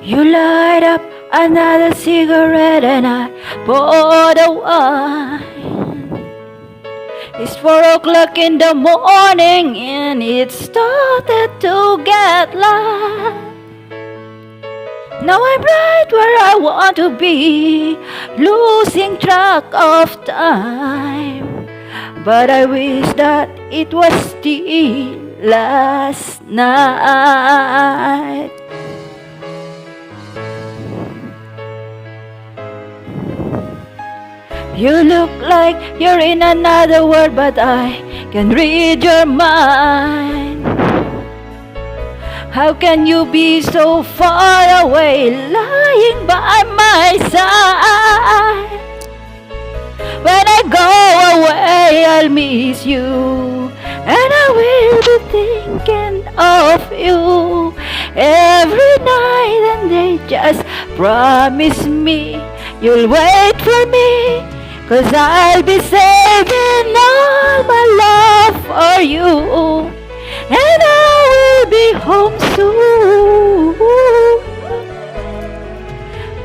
You light up another cigarette and I pour the wine. It's 4 o'clock in the morning and it started to get light. Now I'm right where I want to be, losing track of time. But I wish that it was still last night. You look like you're in another world, but I can read your mind. How can you be so far away, lying by my side? When I go away, I'll miss you, and I will be thinking of you every night and day. Just promise me you'll wait for me, 'cause I'll be saving all my love for you, and I will be home soon.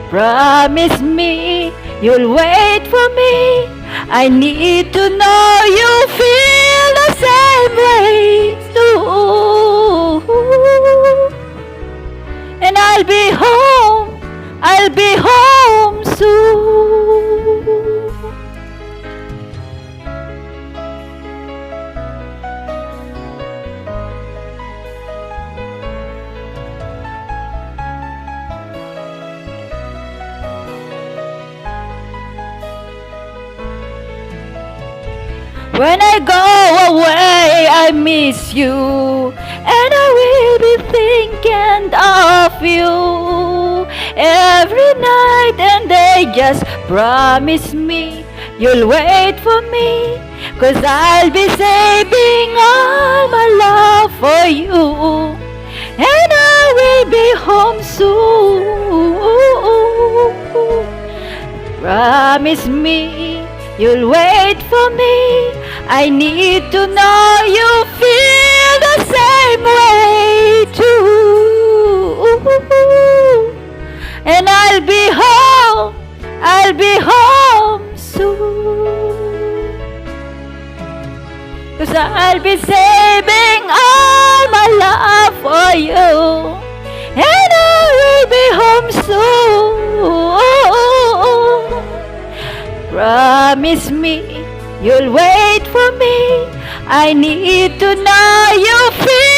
Promise me you'll wait for me. I need to know you feel the same way too. And I'll be home soon. When I go away, I miss you, and I will be thinking of you every night and day. Just promise me you'll wait for me, 'cause I'll be saving all my love for you, and I will be home soon. Promise me you'll wait for me. I need to know you feel the same way too. And I'll be home soon. 'Cause I'll be saving all my love for you, and I will be home soon. Promise me you'll wait for me. I need to know you feel